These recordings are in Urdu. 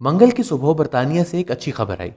منگل کی صبح برطانیہ سے ایک اچھی خبر آئی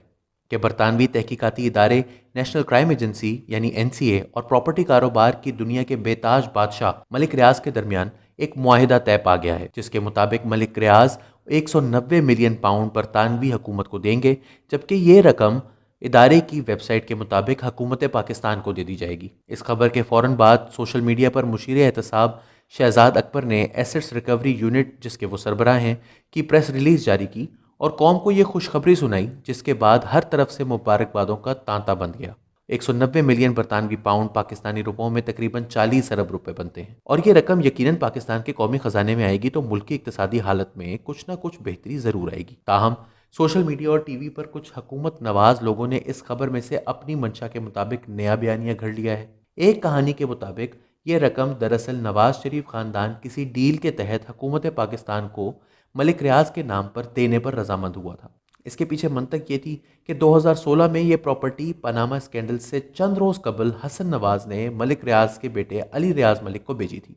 کہ برطانوی تحقیقاتی ادارے نیشنل کرائم ایجنسی یعنی NCA اور پراپرٹی کاروبار کی دنیا کے بے تاج بادشاہ ملک ریاض کے درمیان ایک معاہدہ طے پا گیا ہے، جس کے مطابق ملک ریاض 190 ملین پاؤنڈ برطانوی حکومت کو دیں گے، جبکہ یہ رقم ادارے کی ویب سائٹ کے مطابق حکومت پاکستان کو دے دی جائے گی۔ اس خبر کے فوراً بعد سوشل میڈیا پر مشیر احتساب شہزاد اکبر نے ایسٹس ریکوری یونٹ، جس کے وہ سربراہ ہیں، کی پریس ریلیز جاری کی اور قوم کو یہ خوشخبری سنائی، جس کے بعد ہر طرف سے مبارکبادوں کا تانتا بند گیا۔ 190 ملین برطانوی پاؤنڈ پاکستانی روپوں میں تقریباً 40 ارب روپے بنتے ہیں، اور یہ رقم یقیناً پاکستان کے قومی خزانے میں آئے گی تو ملک کی اقتصادی حالت میں کچھ نہ کچھ بہتری ضرور آئے گی۔ تاہم سوشل میڈیا اور ٹی وی پر کچھ حکومت نواز لوگوں نے اس خبر میں سے اپنی منشا کے مطابق نیا بیانیہ گھڑ لیا ہے۔ ایک کہانی کے مطابق یہ رقم دراصل نواز شریف خاندان کسی ڈیل کے تحت حکومت پاکستان کو ملک ریاض کے نام پر دینے پر رضامند ہوا تھا۔ اس کے پیچھے منطق یہ تھی کہ 2016 میں یہ پراپرٹی پاناما اسکینڈل سے چند روز قبل حسن نواز نے ملک ریاض کے بیٹے علی ریاض ملک کو بھیجی تھی۔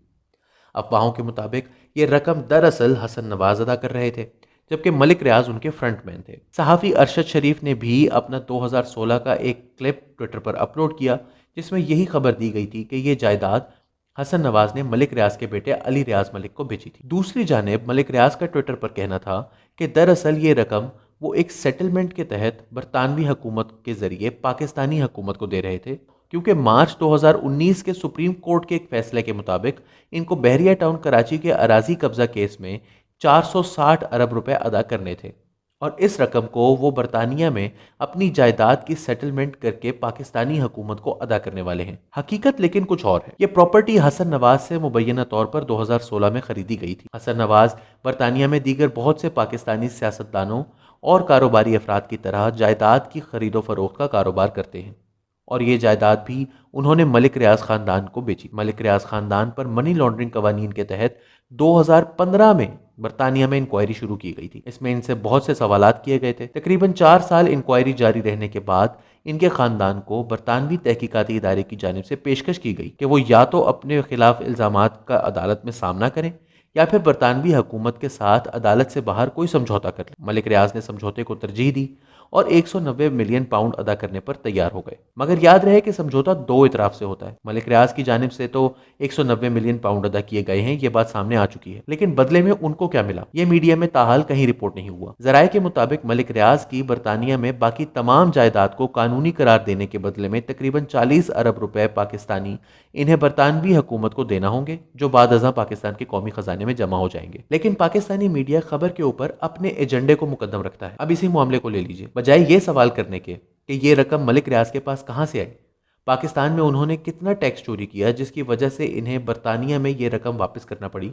افواہوں کے مطابق یہ رقم دراصل حسن نواز ادا کر رہے تھے، جبکہ ملک ریاض ان کے فرنٹ مین تھے۔ صحافی ارشد شریف نے بھی اپنا 2016 کا ایک کلپ ٹویٹر پر اپلوڈ کیا، جس میں یہی خبر دی گئی تھی کہ یہ جائیداد حسن نواز نے ملک ریاض کے بیٹے علی ریاض ملک کو بھیجی تھی۔ دوسری جانب ملک ریاض کا ٹویٹر پر کہنا تھا کہ دراصل یہ رقم وہ ایک سیٹلمنٹ کے تحت برطانوی حکومت کے ذریعے پاکستانی حکومت کو دے رہے تھے، کیونکہ مارچ 2019 کے سپریم کورٹ کے ایک فیصلے کے مطابق ان کو بحریہ ٹاؤن کراچی کے اراضی قبضہ کیس میں 460 ارب روپے ادا کرنے تھے، اور اس رقم کو وہ برطانیہ میں اپنی جائیداد کی سیٹلمنٹ کر کے پاکستانی حکومت کو ادا کرنے والے ہیں۔ حقیقت لیکن کچھ اور ہے۔ یہ پراپرٹی حسن نواز سے مبینہ طور پر 2016 میں خریدی گئی تھی۔ حسن نواز برطانیہ میں دیگر بہت سے پاکستانی سیاستدانوں اور کاروباری افراد کی طرح جائیداد کی خرید و فروخت کا کاروبار کرتے ہیں، اور یہ جائیداد بھی انہوں نے ملک ریاض خاندان کو بیچی۔ ملک ریاض خاندان پر منی لانڈرنگ قوانین کے تحت 2015 میں برطانیہ میں انکوائری شروع کی گئی تھی۔ اس میں ان سے بہت سے سوالات کیے گئے تھے۔ تقریباً 4 سال انکوائری جاری رہنے کے بعد ان کے خاندان کو برطانوی تحقیقاتی ادارے کی جانب سے پیشکش کی گئی کہ وہ یا تو اپنے خلاف الزامات کا عدالت میں سامنا کریں یا پھر برطانوی حکومت کے ساتھ عدالت سے باہر کوئی سمجھوتا کر لیں۔ ملک ریاض نے سمجھوتے کو ترجیح دی اور 190 ملین پاؤنڈ ادا کرنے پر تیار ہو گئے، مگر یاد رہے کہ سمجھوتا 2 اطراف سے ہوتا ہے۔ ملک ریاض کی جانب سے تو 190 ملین پاؤنڈ ادا کیے گئے ہیں، یہ بات سامنے آ چکی ہے، لیکن بدلے میں ان کو کیا ملا یہ میڈیا میں تاحال کہیں رپورٹ نہیں ہوا۔ ذرائع کے مطابق ملک ریاض کی برطانیہ میں باقی تمام جائیداد کو قانونی قرار دینے کے بدلے میں تقریباً 40 ارب روپے پاکستانی انہیں برطانوی حکومت کو دینا ہوں گے، جو بعد ازاں پاکستان کے قومی خزانے میں جمع ہو جائیں گے۔ لیکن پاکستانی میڈیا خبر کے اوپر اپنے ایجنڈے کو مقدم رکھتا ہے۔ اب اسی معاملے کو لے لیجئے، بجائے یہ سوال کرنے کے کہ یہ رقم ملک ریاض کے پاس کہاں سے آئی، پاکستان میں انہوں نے کتنا ٹیکس چوری کیا جس کی وجہ سے انہیں برطانیہ میں یہ رقم واپس کرنا پڑی،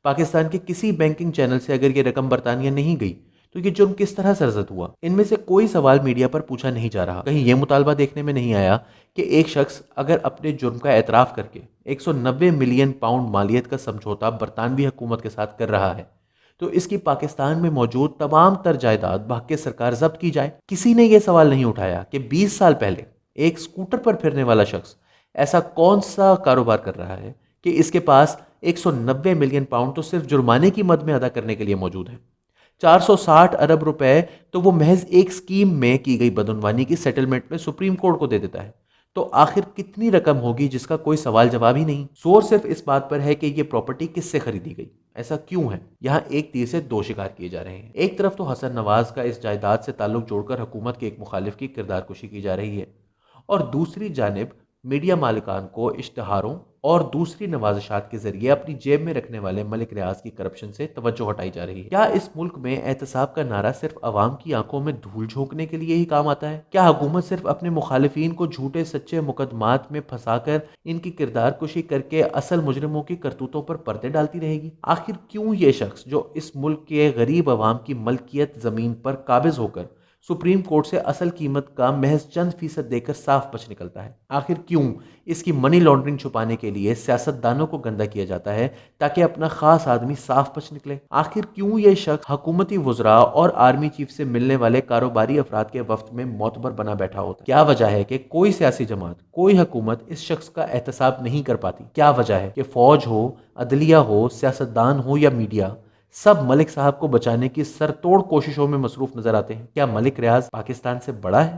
پاکستان کے کسی بینکنگ چینل سے اگر یہ رقم برطانیہ نہیں گئی تو یہ جرم کس طرح سرزد ہوا، ان میں سے کوئی سوال میڈیا پر پوچھا نہیں جا رہا۔ کہیں یہ مطالبہ دیکھنے میں نہیں آیا کہ ایک شخص اگر اپنے جرم کا اعتراف کر کے 190 ملین پاؤنڈ مالیت کا سمجھوتا برطانوی حکومت کے ساتھ کر رہا ہے تو اس کی پاکستان میں موجود تمام تر جائیداد بھاگ کے سرکار ضبط کی جائے۔ کسی نے یہ سوال نہیں اٹھایا کہ 20 سال پہلے ایک سکوٹر پر پھرنے والا شخص ایسا کون سا کاروبار کر رہا ہے کہ اس کے پاس 190 ملین پاؤنڈ تو صرف جرمانے کی مد میں ادا کرنے کے لیے موجود ہے، 460 ارب روپے تو وہ محض ایک سکیم میں کی گئی بدعنوانی کی سیٹلمنٹ میں سپریم کورٹ کو دے دیتا ہے۔ تو آخر کتنی رقم ہوگی جس کا کوئی سوال جواب ہی نہیں؟ زور صرف اس بات پر ہے کہ یہ پراپرٹی کس سے خریدی گئی، ایسا کیوں ہے؟ یہاں ایک تیر سے 2 شکار کیے جا رہے ہیں۔ ایک طرف تو حسن نواز کا اس جائیداد سے تعلق جوڑ کر حکومت کے ایک مخالف کی کردار کشی کی جا رہی ہے، اور دوسری جانب میڈیا مالکان کو اشتہاروں اور دوسری نوازشات کے ذریعے اپنی جیب میں رکھنے والے ملک ریاض کی کرپشن سے توجہ ہٹائی جا رہی ہے۔ کیا اس ملک میں احتساب کا نعرہ صرف عوام کی آنکھوں میں دھول جھونکنے کے لیے ہی کام آتا ہے؟ کیا حکومت صرف اپنے مخالفین کو جھوٹے سچے مقدمات میں پھنسا کر ان کی کردار کشی کر کے اصل مجرموں کی کرتوتوں پر پردے ڈالتی رہے گی؟ آخر کیوں یہ شخص جو اس ملک کے غریب عوام کی ملکیت زمین پر قابض ہو کر سپریم کورٹ سے اصل قیمت کا محض چند فیصد دے کر صاف بچ نکلتا ہے؟ آخر کیوں اس کی منی لانڈرنگ چھپانے کے لیے سیاستدانوں کو گندا کیا جاتا ہے تاکہ اپنا خاص آدمی صاف بچ نکلے؟ آخر کیوں یہ شخص حکومتی وزراء اور آرمی چیف سے ملنے والے کاروباری افراد کے وفد میں معتبر بنا بیٹھا ہوتا ہے؟ کیا وجہ ہے کہ کوئی سیاسی جماعت، کوئی حکومت اس شخص کا احتساب نہیں کر پاتی؟ کیا وجہ ہے کہ فوج ہو، عدلیہ ہو، سیاستدان ہو یا میڈیا، سب ملک صاحب کو بچانے کی سر توڑ کوششوں میں مصروف نظر آتے ہیں۔ کیا ملک ریاض پاکستان سے بڑا ہے؟